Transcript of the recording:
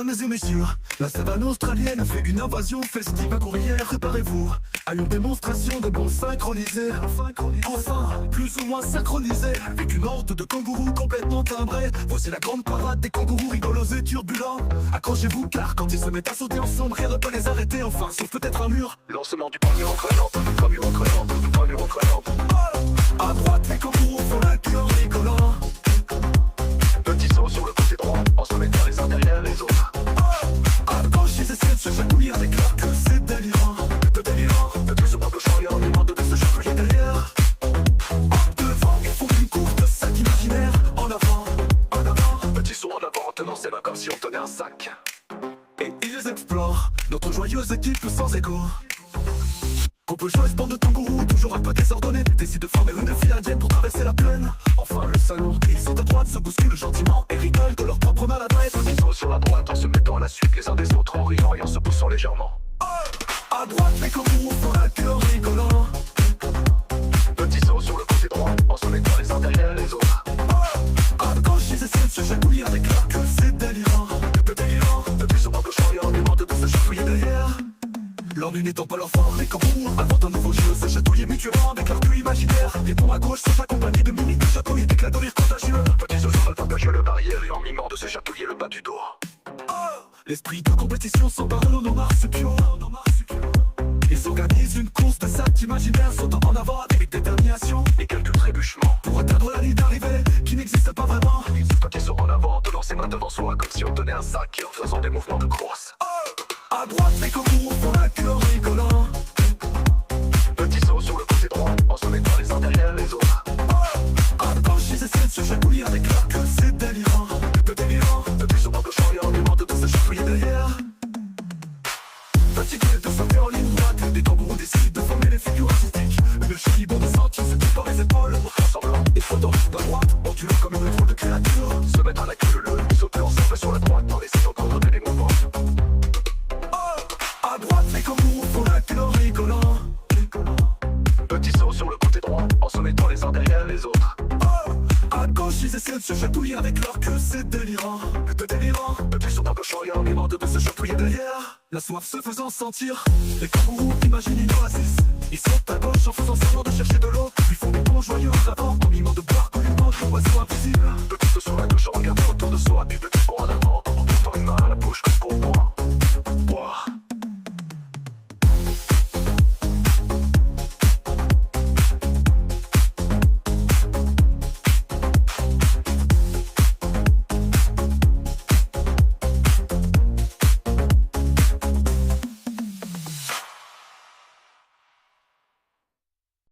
Mesdames et messieurs, la savane australienne fait une invasion festive à courrière. Préparez-vous à une démonstration de bons synchronisés. Enfin, plus ou moins synchronisés, avec une horde de kangourous complètement timbrés. Voici la grande parade des kangourous rigolos et turbulents. Accrochez-vous car quand ils se mettent à sauter ensemble, rien ne peut les arrêter. Enfin, sauf peut-être un mur. Lancement du premier entraînement, premier entraînement, premier entraînement. À droite, les kangourous font la queue en rigolant. Petit saut sur le côté droit, en se mettant les uns derrière les autres. À gauche, ils essaient de se chatouiller avec leur queue, c'est délirant. De délirant, de tout ce peuple chariot, demande de se chatouiller derrière. En devant, ils font une course de sac imaginaire. En avant, petit saut en avant, tenant ses mains comme si on tenait un sac. Et ils explorent notre joyeuse équipe sans écho. Joyeuse bande de kangourous, toujours un peu désordonnés, décide de former une file indienne pour traverser la plaine. Enfin le salon, ils sont à droite, se bousculent gentiment et rigolent de leur propre maladresse. Ils sont sur la droite en se mettant à la suite les uns des autres, en riant et en se poussant légèrement. À droite, les kangourous font la queue en rigolant. Petit saut sur le côté droit, en se mettant les uns derrière les autres. À gauche, ils essaient de se chatouiller avec leur queue, c'est délirant. De délirant, depuis ce manque chariot, demande de se chatouiller derrière. L'ennui n'étant pas leur fort, les kangourous inventent un nouveau jeu, se chatouiller mutuellement avec leur queue imaginaire. Les ponts à gauche sont accompagnés de mimiques de chatouilles et d'éclats de rire contagieux. Petits oiseaux partagent le barrière et en mimant de se chatouiller le bas du dos. L'esprit de compétition s'empare de nos marsupiaux. Ils organisent une course de sacs imaginaires, sautant en avant avec détermination et quelques trébuchements pour atteindre la ligne d'arrivée qui n'existe pas vraiment. Quand ils sont en avant, de lancer main devant soi comme si on tenait un sac et en faisant des mouvements de course. À droite, les kangourous font la queue en rigolant. Petit saut sur le côté droit, en se mettant les uns derrière les autres. À gauche, ils essaient de se chatouiller avec leur queue, c'est délirant. De délirant, depuis ce manque de chariot, demande de se chatouiller derrière. Fatigués de sauter en ligne droite, des kangourous décident de former des figures artistiques. Une jolie bande de sentiers se tire par les épaules, semblant et flottant juste à droite, ondulant comme une drôle de créature. Se mettre à la queue leu, sauter ensemble sur la droite, en essayant d'ordonner les mouvements. À droite, les kangourous font la queue en rigolant. Petit saut sur le côté droit, en se mettant les uns derrière les autres. À gauche, ils essaient de se chatouiller avec leur queue, c'est délirant. De délirant, depuis son arc chariot, ils demandent de se chatouiller derrière. La soif se faisant sentir, les kangourous imaginent une oasis. Ils sautent à gauche en faisant semblant de chercher de l'eau. Ils font des bons joyeux en avant, en mimant de boire comme une bande d'oiseaux invisibles. Petit saut sur la gauche en regardant autour de soi, et petit bond en avant, en portant une main.